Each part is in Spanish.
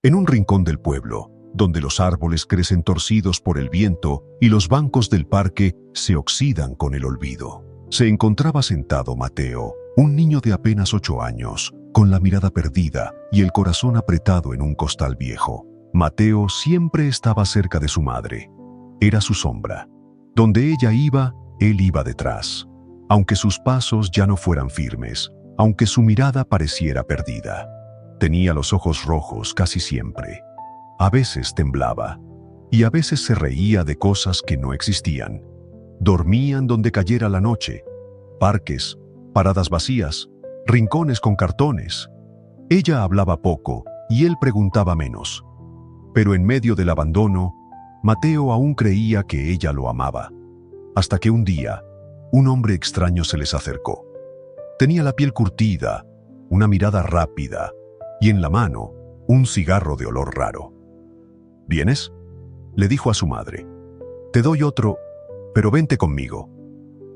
En un rincón del pueblo, donde los árboles crecen torcidos por el viento y los bancos del parque se oxidan con el olvido, se encontraba sentado Mateo, un niño de apenas 8 años, con la mirada perdida y el corazón apretado en un costal viejo. Mateo siempre estaba cerca de su madre. Era su sombra. Donde ella iba, él iba detrás. Aunque sus pasos ya no fueran firmes, aunque su mirada pareciera perdida. Tenía los ojos rojos casi siempre. A veces temblaba, y a veces se reía de cosas que no existían. Dormían donde cayera la noche. Parques, paradas vacías, rincones con cartones. Ella hablaba poco y él preguntaba menos. Pero en medio del abandono, Mateo aún creía que ella lo amaba. Hasta que un día, un hombre extraño se les acercó. Tenía la piel curtida, una mirada rápida y en la mano un cigarro de olor raro. ¿Vienes?, le dijo a su madre. Te doy otro, pero vente conmigo.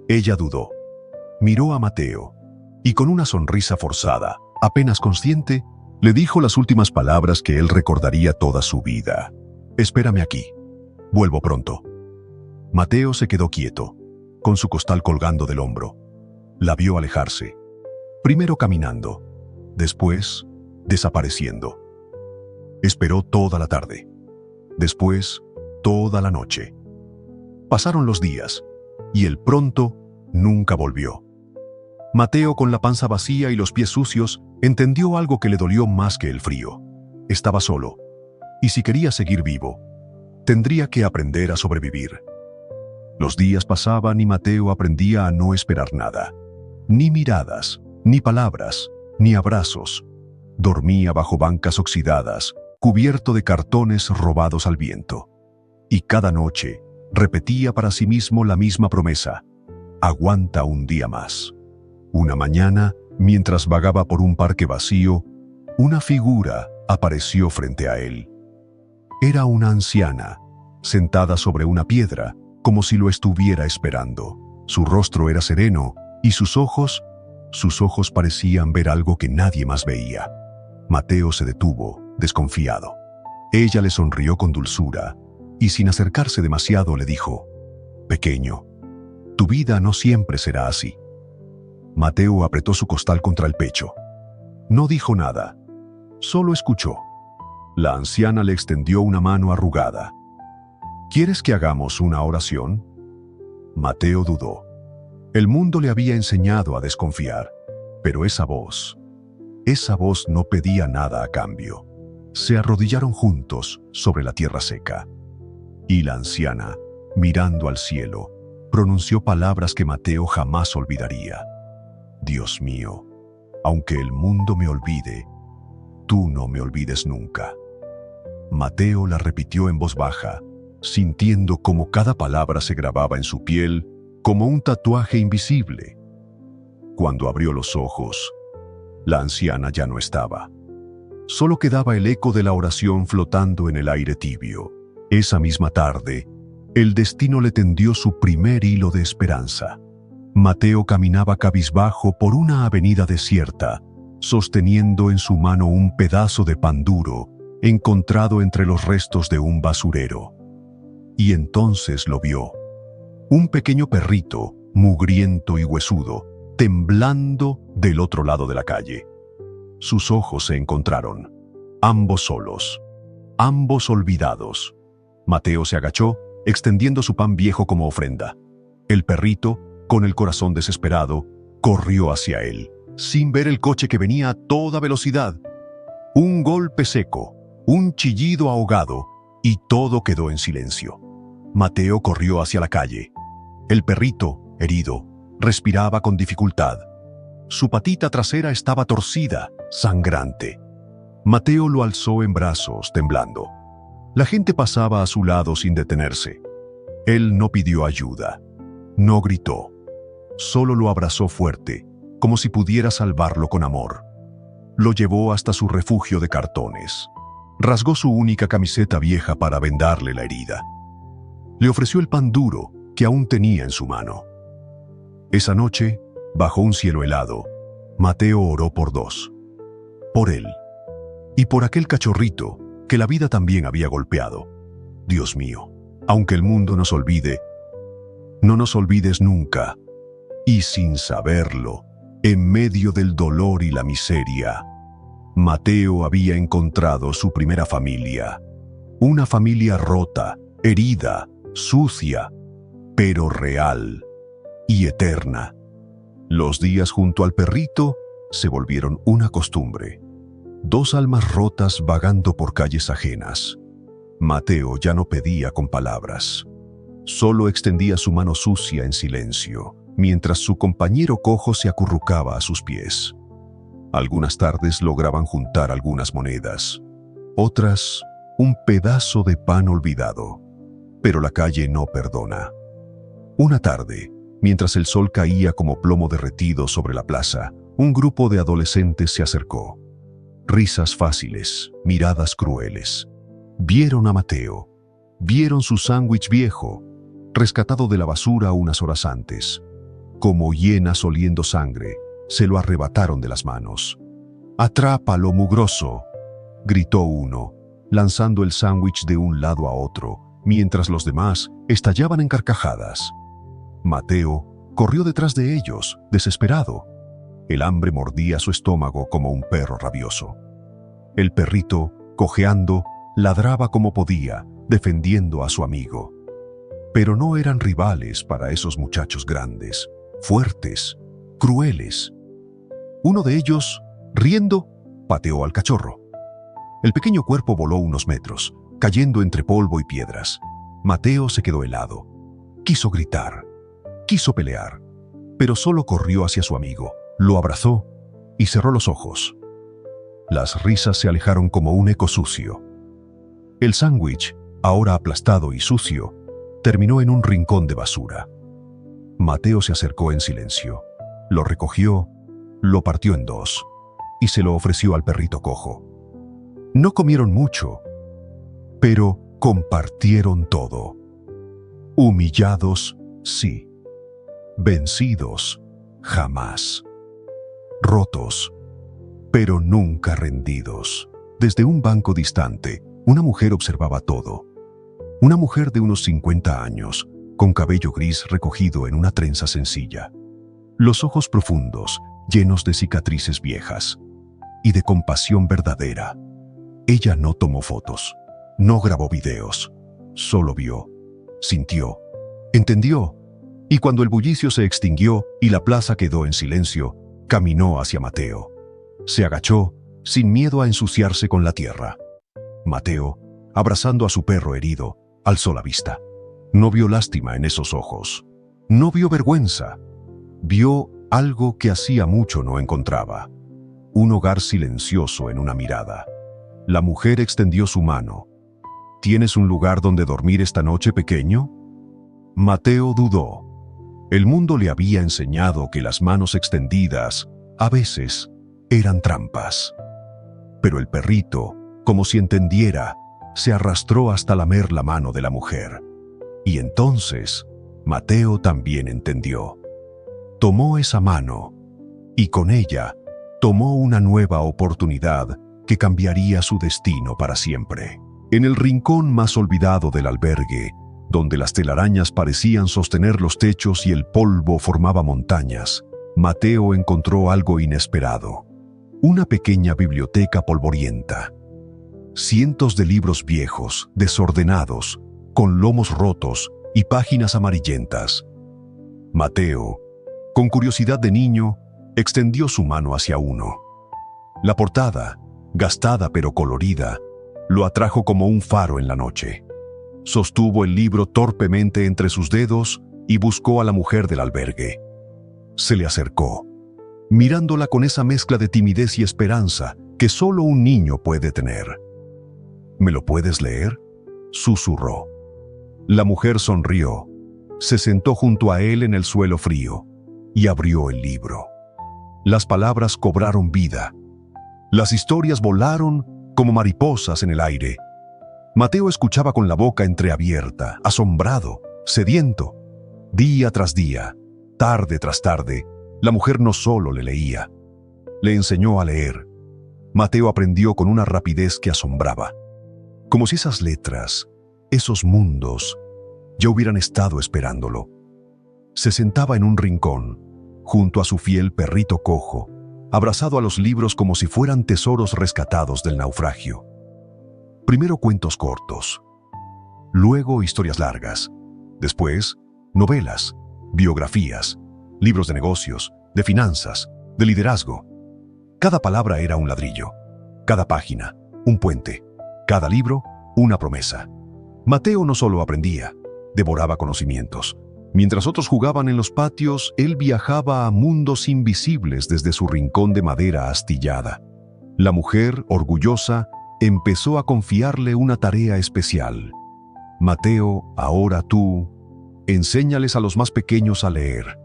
Ella dudó. Miró a Mateo y con una sonrisa forzada, apenas consciente, le dijo las últimas palabras que él recordaría toda su vida. Espérame aquí. Vuelvo pronto. Mateo se quedó quieto, con su costal colgando del hombro. La vio alejarse. Primero caminando, después desapareciendo. Esperó toda la tarde. Después, toda la noche. Pasaron los días, y el pronto nunca volvió. Mateo, con la panza vacía y los pies sucios, entendió algo que le dolió más que el frío. Estaba solo, y si quería seguir vivo, tendría que aprender a sobrevivir. Los días pasaban y Mateo aprendía a no esperar nada. Ni miradas, ni palabras, ni abrazos. Dormía bajo bancas oxidadas, cubierto de cartones robados al viento. Y cada noche repetía para sí mismo la misma promesa: aguanta un día más. Una mañana, mientras vagaba por un parque vacío, una figura apareció frente a él. Era una anciana, sentada sobre una piedra, como si lo estuviera esperando. Su rostro era sereno y sus ojos parecían ver algo que nadie más veía. Mateo se detuvo, desconfiado. Ella le sonrió con dulzura y sin acercarse demasiado le dijo: pequeño, tu vida no siempre será así. Mateo apretó su costal contra el pecho. No dijo nada, solo escuchó. La anciana le extendió una mano arrugada. ¿Quieres que hagamos una oración? Mateo dudó. El mundo le había enseñado a desconfiar, pero esa voz no pedía nada a cambio. Se arrodillaron juntos sobre la tierra seca. Y la anciana, mirando al cielo, pronunció palabras que Mateo jamás olvidaría. Dios mío, aunque el mundo me olvide, tú no me olvides nunca. Mateo la repitió en voz baja, sintiendo cómo cada palabra se grababa en su piel como un tatuaje invisible. Cuando abrió los ojos, la anciana ya no estaba. Solo quedaba el eco de la oración flotando en el aire tibio. Esa misma tarde, el destino le tendió su primer hilo de esperanza. Mateo caminaba cabizbajo por una avenida desierta, sosteniendo en su mano un pedazo de pan duro encontrado entre los restos de un basurero. Y entonces lo vio. Un pequeño perrito, mugriento y huesudo, temblando del otro lado de la calle. Sus ojos se encontraron, ambos solos, ambos olvidados. Mateo se agachó, extendiendo su pan viejo como ofrenda. El perrito, con el corazón desesperado, corrió hacia él, sin ver el coche que venía a toda velocidad. Un golpe seco, un chillido ahogado, y todo quedó en silencio. Mateo corrió hacia la calle. El perrito, herido, respiraba con dificultad. Su patita trasera estaba torcida, sangrante. Mateo lo alzó en brazos, temblando. La gente pasaba a su lado sin detenerse. Él no pidió ayuda, no gritó. Solo lo abrazó fuerte, como si pudiera salvarlo con amor. Lo llevó hasta su refugio de cartones. Rasgó su única camiseta vieja para vendarle la herida. Le ofreció el pan duro que aún tenía en su mano. Esa noche, bajo un cielo helado, Mateo oró por dos. Por él y por aquel cachorrito que la vida también había golpeado. Dios mío, aunque el mundo nos olvide, no nos olvides nunca. Y sin saberlo, en medio del dolor y la miseria, Mateo había encontrado su primera familia. Una familia rota, herida, sucia, pero real y eterna. Los días junto al perrito se volvieron una costumbre. Dos almas rotas vagando por calles ajenas. Mateo ya no pedía con palabras. Solo extendía su mano sucia en silencio, mientras su compañero cojo se acurrucaba a sus pies. Algunas tardes lograban juntar algunas monedas, otras un pedazo de pan olvidado. Pero la calle no perdona. Una tarde, mientras el sol caía como plomo derretido sobre la plaza, un grupo de adolescentes se acercó. Risas fáciles, miradas crueles. Vieron a Mateo. Vieron su sándwich viejo, rescatado de la basura unas horas antes. Como hienas oliendo sangre, se lo arrebataron de las manos. «¡Atrápalo, mugroso!», gritó uno, lanzando el sándwich de un lado a otro, mientras los demás estallaban en carcajadas. Mateo corrió detrás de ellos, desesperado. El hambre mordía su estómago como un perro rabioso. El perrito, cojeando, ladraba como podía, defendiendo a su amigo. Pero no eran rivales para esos muchachos grandes, fuertes, crueles. Uno de ellos, riendo, pateó al cachorro. El pequeño cuerpo voló unos metros, cayendo entre polvo y piedras. Mateo se quedó helado. Quiso gritar, quiso pelear, pero solo corrió hacia su amigo, lo abrazó y cerró los ojos. Las risas se alejaron como un eco sucio. El sándwich, ahora aplastado y sucio, terminó en un rincón de basura. Mateo se acercó en silencio, lo recogió, lo partió en dos y se lo ofreció al perrito cojo. No comieron mucho, pero compartieron todo. Humillados, sí. Vencidos, jamás. Rotos, pero nunca rendidos. Desde un banco distante, una mujer observaba todo. Una mujer de unos 50 años, con cabello gris recogido en una trenza sencilla. Los ojos profundos, llenos de cicatrices viejas y de compasión verdadera. Ella no tomó fotos, no grabó videos, solo vio, sintió, entendió, y cuando el bullicio se extinguió y la plaza quedó en silencio, caminó hacia Mateo. Se agachó, sin miedo a ensuciarse con la tierra. Mateo, abrazando a su perro herido, alzó la vista. No vio lástima en esos ojos, no vio vergüenza, vio algo que hacía mucho no encontraba. Un hogar silencioso en una mirada. La mujer extendió su mano. ¿Tienes un lugar donde dormir esta noche, pequeño? Mateo dudó. El mundo le había enseñado que las manos extendidas, a veces, eran trampas. Pero el perrito, como si entendiera, se arrastró hasta lamer la mano de la mujer. Y entonces, Mateo también entendió. Tomó esa mano, y con ella, tomó una nueva oportunidad que cambiaría su destino para siempre. En el rincón más olvidado del albergue, donde las telarañas parecían sostener los techos y el polvo formaba montañas, Mateo encontró algo inesperado. Una pequeña biblioteca polvorienta. Cientos de libros viejos, desordenados, con lomos rotos y páginas amarillentas. Mateo, con curiosidad de niño, extendió su mano hacia uno. La portada, gastada pero colorida, lo atrajo como un faro en la noche. Sostuvo el libro torpemente entre sus dedos y buscó a la mujer del albergue. Se le acercó, mirándola con esa mezcla de timidez y esperanza que solo un niño puede tener. ¿Me lo puedes leer?, susurró. La mujer sonrió, se sentó junto a él en el suelo frío y abrió el libro. Las palabras cobraron vida. Las historias volaron como mariposas en el aire. Mateo escuchaba con la boca entreabierta, asombrado, sediento. Día tras día, tarde tras tarde, la mujer no solo le leía, le enseñó a leer. Mateo aprendió con una rapidez que asombraba. como si esas letras, esos mundos, ya hubieran estado esperándolo. Se sentaba en un rincón, junto a su fiel perrito cojo, abrazado a los libros como si fueran tesoros rescatados del naufragio. Primero cuentos cortos, luego historias largas, después novelas, biografías, libros de negocios, de finanzas, de liderazgo. Cada palabra era un ladrillo, cada página, un puente, cada libro, una promesa. Mateo no solo aprendía, devoraba conocimientos. Mientras otros jugaban en los patios, él viajaba a mundos invisibles desde su rincón de madera astillada. La mujer, orgullosa, empezó a confiarle una tarea especial. Mateo, ahora tú, enséñales a los más pequeños a leer.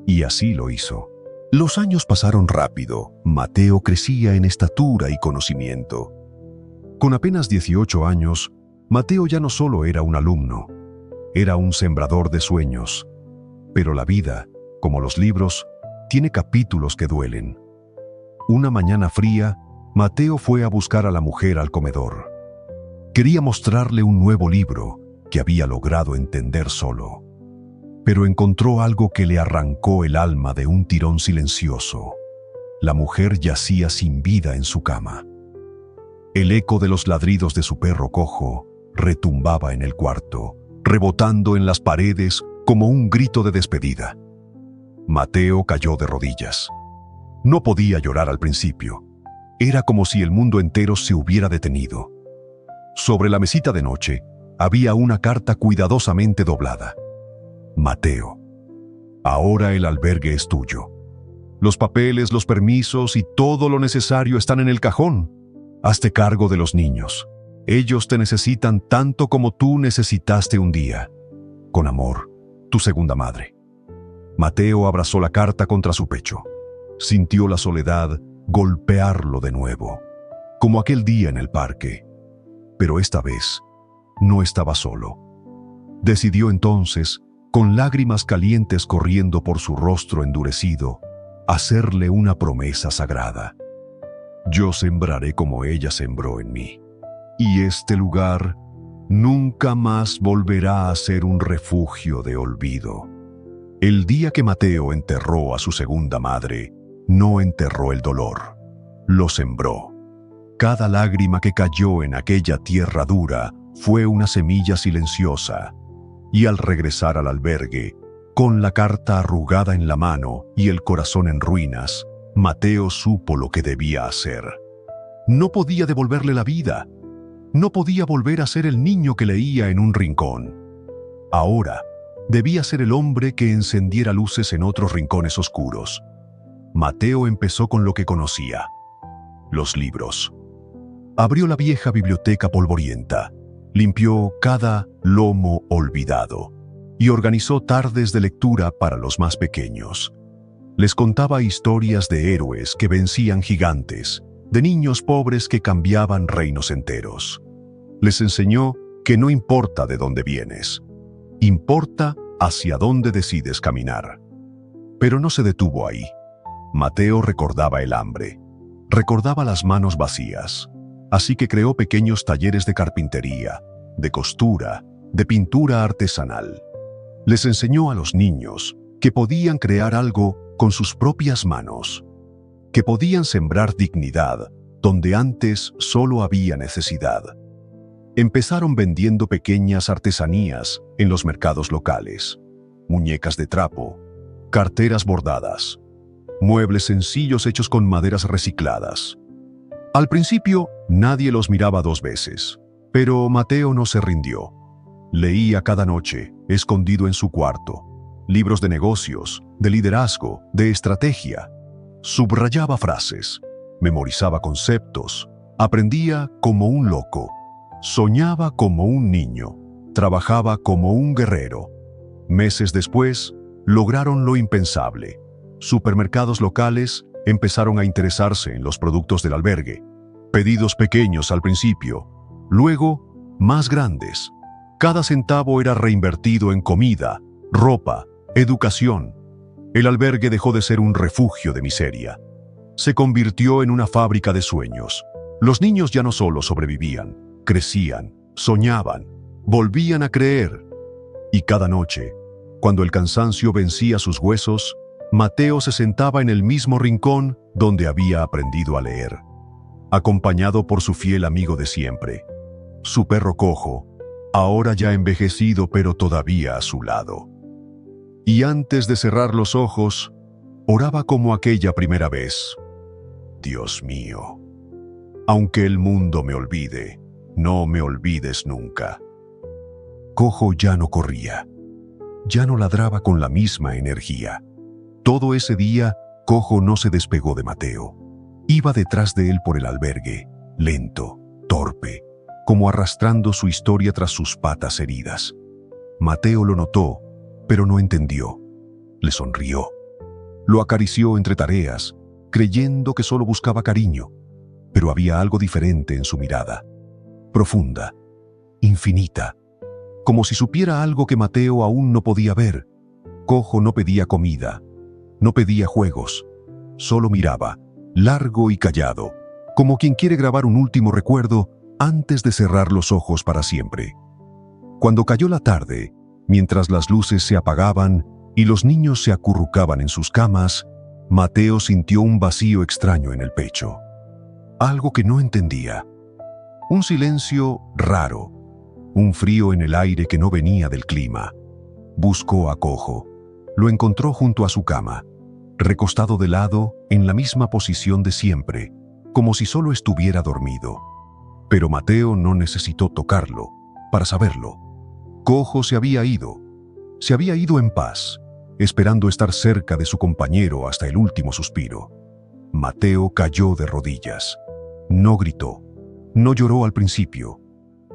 Y así lo hizo. Los años pasaron rápido. Mateo crecía en estatura y conocimiento. Con apenas 18 años, Mateo ya no solo era un alumno, era un sembrador de sueños. Pero la vida, como los libros, tiene capítulos que duelen. Una mañana fría, Mateo fue a buscar a la mujer al comedor. Quería mostrarle un nuevo libro que había logrado entender solo. Pero encontró algo que le arrancó el alma de un tirón silencioso. La mujer yacía sin vida en su cama. El eco de los ladridos de su perro cojo retumbaba en el cuarto, rebotando en las paredes como un grito de despedida. Mateo cayó de rodillas. No podía llorar al principio. Era como si el mundo entero se hubiera detenido. Sobre la mesita de noche había una carta cuidadosamente doblada. Mateo, ahora el albergue es tuyo. Los papeles, los permisos y todo lo necesario están en el cajón. Hazte cargo de los niños. Ellos te necesitan tanto como tú necesitaste un día. Con amor, tu segunda madre. Mateo abrazó la carta contra su pecho. Sintió la soledad golpearlo de nuevo, como aquel día en el parque. Pero esta vez no estaba solo. Decidió entonces, con lágrimas calientes corriendo por su rostro endurecido, hacerle una promesa sagrada. Yo sembraré como ella sembró en mí, y este lugar nunca más volverá a ser un refugio de olvido. El día que Mateo enterró a su segunda madre, no enterró el dolor, lo sembró. Cada lágrima que cayó en aquella tierra dura fue una semilla silenciosa, y al regresar al albergue, con la carta arrugada en la mano y el corazón en ruinas, Mateo supo lo que debía hacer. No podía devolverle la vida. No podía volver a ser el niño que leía en un rincón. Ahora, debía ser el hombre que encendiera luces en otros rincones oscuros. Mateo empezó con lo que conocía: los libros. Abrió la vieja biblioteca polvorienta, limpió cada lomo olvidado y organizó tardes de lectura para los más pequeños. Les contaba historias de héroes que vencían gigantes, de niños pobres que cambiaban reinos enteros. Les enseñó que no importa de dónde vienes, importa hacia dónde decides caminar. Pero no se detuvo ahí. Mateo recordaba el hambre, recordaba las manos vacías, así que creó pequeños talleres de carpintería, de costura, de pintura artesanal. Les enseñó a los niños que podían crear algo con sus propias manos, que podían sembrar dignidad donde antes solo había necesidad. Empezaron vendiendo pequeñas artesanías en los mercados locales: muñecas de trapo, carteras bordadas, muebles sencillos hechos con maderas recicladas. Al principio, nadie los miraba dos veces, pero Mateo no se rindió. Leía cada noche, escondido en su cuarto, libros de negocios, de liderazgo, de estrategia. Subrayaba frases, memorizaba conceptos, aprendía como un loco, soñaba como un niño, trabajaba como un guerrero. Meses después, lograron lo impensable. Supermercados locales empezaron a interesarse en los productos del albergue. Pedidos pequeños al principio, luego más grandes. Cada centavo era reinvertido en comida, ropa, educación. El albergue dejó de ser un refugio de miseria. Se convirtió en una fábrica de sueños. Los niños ya no solo sobrevivían, crecían, soñaban, volvían a creer. Y cada noche, cuando el cansancio vencía sus huesos, Mateo se sentaba en el mismo rincón donde había aprendido a leer, acompañado por su fiel amigo de siempre, su perro Cojo, ahora ya envejecido pero todavía a su lado. Y antes de cerrar los ojos, oraba como aquella primera vez. Dios mío, aunque el mundo me olvide, no me olvides nunca. Cojo ya no corría, ya no ladraba con la misma energía. Todo ese día, Cojo no se despegó de Mateo. Iba detrás de él por el albergue, lento, torpe, como arrastrando su historia tras sus patas heridas. Mateo lo notó, pero no entendió. Le sonrió. Lo acarició entre tareas, creyendo que solo buscaba cariño, pero había algo diferente en su mirada. Profunda, infinita, como si supiera algo que Mateo aún no podía ver. Cojo no pedía comida, no pedía juegos, solo miraba, largo y callado, como quien quiere grabar un último recuerdo antes de cerrar los ojos para siempre. Cuando cayó la tarde, mientras las luces se apagaban y los niños se acurrucaban en sus camas, Mateo sintió un vacío extraño en el pecho. Algo que no entendía. Un silencio raro, un frío en el aire que no venía del clima. Buscó a Cojo. Lo encontró junto a su cama, recostado de lado, en la misma posición de siempre, como si solo estuviera dormido. Pero Mateo no necesitó tocarlo para saberlo. Cojo se había ido en paz, esperando estar cerca de su compañero hasta el último suspiro. Mateo cayó de rodillas. No gritó, no lloró al principio,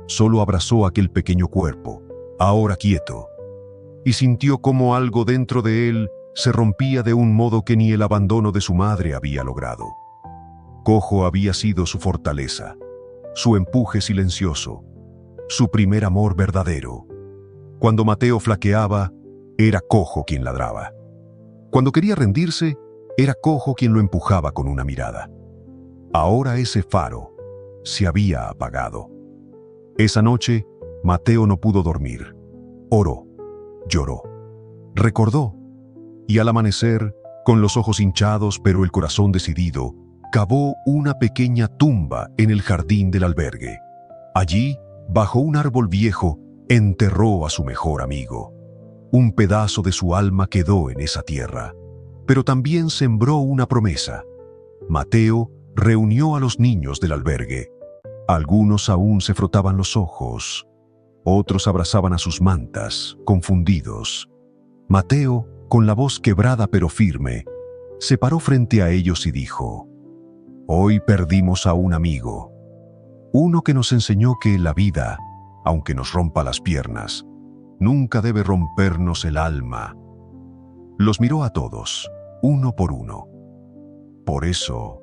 solo abrazó aquel pequeño cuerpo, ahora quieto, y sintió como algo dentro de él se rompía de un modo que ni el abandono de su madre había logrado. Cojo había sido su fortaleza, su empuje silencioso, su primer amor verdadero. Cuando Mateo flaqueaba, era Cojo quien ladraba. Cuando quería rendirse, era Cojo quien lo empujaba con una mirada. Ahora ese faro se había apagado. Esa noche, Mateo no pudo dormir. Oró, lloró, recordó, y al amanecer, con los ojos hinchados pero el corazón decidido, cavó una pequeña tumba en el jardín del albergue. Allí, bajo un árbol viejo, enterró a su mejor amigo. Un pedazo de su alma quedó en esa tierra, pero también sembró una promesa. Mateo reunió a los niños del albergue. Algunos aún se frotaban los ojos, otros abrazaban a sus mantas, confundidos. Mateo, con la voz quebrada pero firme, se paró frente a ellos y dijo: «Hoy perdimos a un amigo, uno que nos enseñó que la vida, aunque nos rompa las piernas, nunca debe rompernos el alma». Los miró a todos, uno por uno. Por eso,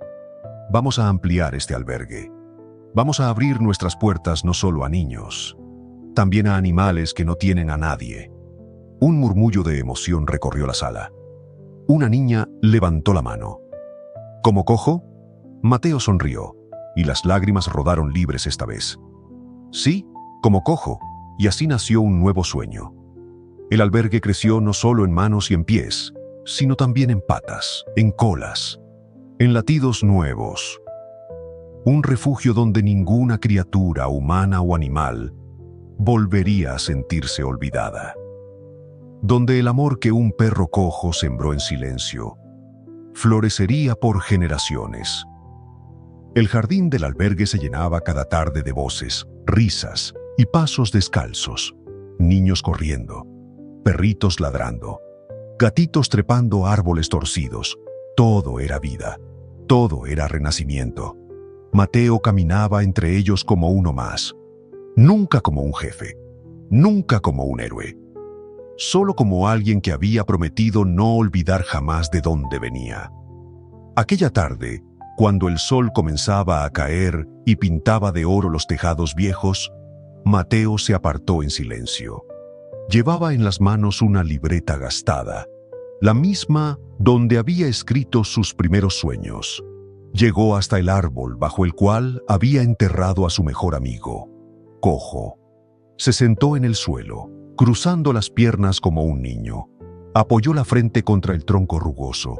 vamos a ampliar este albergue. Vamos a abrir nuestras puertas no solo a niños, también a animales que no tienen a nadie. Un murmullo de emoción recorrió la sala. Una niña levantó la mano. ¿Como Cojo? Mateo sonrió, y las lágrimas rodaron libres esta vez. Sí, como Cojo, y así nació un nuevo sueño. El albergue creció no solo en manos y en pies, sino también en patas, en colas, en latidos nuevos. Un refugio donde ninguna criatura, humana o animal, volvería a sentirse olvidada. Donde el amor que un perro cojo sembró en silencio, florecería por generaciones. El jardín del albergue se llenaba cada tarde de voces, risas y pasos descalzos, niños corriendo, perritos ladrando, gatitos trepando árboles torcidos. Todo era vida, todo era renacimiento. Mateo caminaba entre ellos como uno más, nunca como un jefe, nunca como un héroe, solo como alguien que había prometido no olvidar jamás de dónde venía. Aquella tarde, cuando el sol comenzaba a caer y pintaba de oro los tejados viejos, Mateo se apartó en silencio. Llevaba en las manos una libreta gastada, la misma donde había escrito sus primeros sueños. Llegó hasta el árbol bajo el cual había enterrado a su mejor amigo. cojo. Se sentó en el suelo, cruzando las piernas como un niño. Apoyó la frente contra el tronco rugoso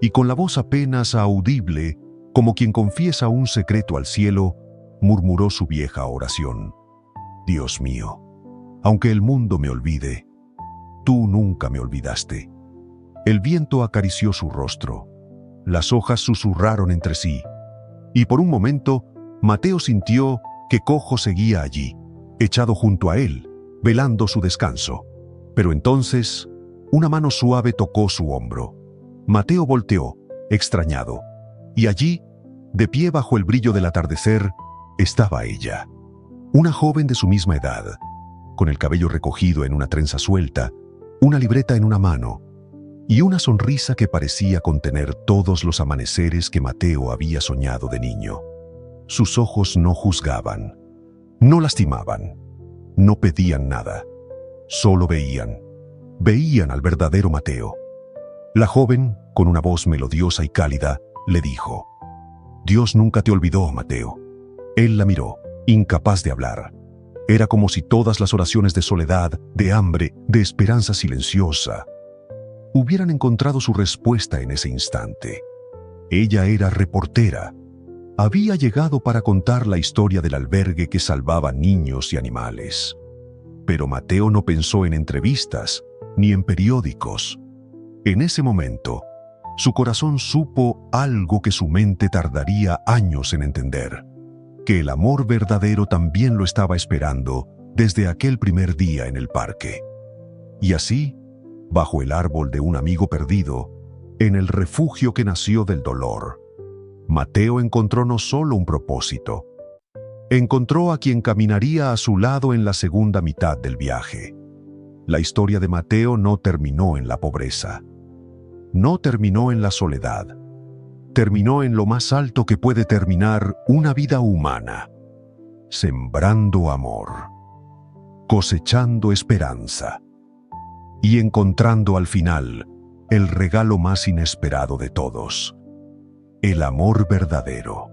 y con la voz apenas audible, como quien confiesa un secreto al cielo, murmuró su vieja oración. Dios mío, aunque el mundo me olvide, tú nunca me olvidaste. El viento acarició su rostro. Las hojas susurraron entre sí. Y por un momento, Mateo sintió que Cojo seguía allí, echado junto a él, velando su descanso. Pero entonces, una mano suave tocó su hombro. Mateo volteó, extrañado. Y allí, de pie bajo el brillo del atardecer, estaba ella. Una joven de su misma edad, con el cabello recogido en una trenza suelta, una libreta en una mano, y una sonrisa que parecía contener todos los amaneceres que Mateo había soñado de niño. Sus ojos no juzgaban, no lastimaban, no pedían nada, solo veían al verdadero Mateo. La joven, con una voz melodiosa y cálida, le dijo: Dios nunca te olvidó, Mateo. Él la miró, incapaz de hablar. Era como si todas las oraciones de soledad, de hambre, de esperanza silenciosa, hubieran encontrado su respuesta en ese instante. Ella era reportera. Había llegado para contar la historia del albergue que salvaba niños y animales. Pero Mateo no pensó en entrevistas ni en periódicos. En ese momento, su corazón supo algo que su mente tardaría años en entender: que el amor verdadero también lo estaba esperando desde aquel primer día en el parque. Y así, bajo el árbol de un amigo perdido, en el refugio que nació del dolor, Mateo encontró no solo un propósito, encontró a quien caminaría a su lado en la segunda mitad del viaje. La historia de Mateo no terminó en la pobreza, no terminó en la soledad, terminó en lo más alto que puede terminar una vida humana: sembrando amor, cosechando esperanza y encontrando al final el regalo más inesperado de todos: el amor verdadero.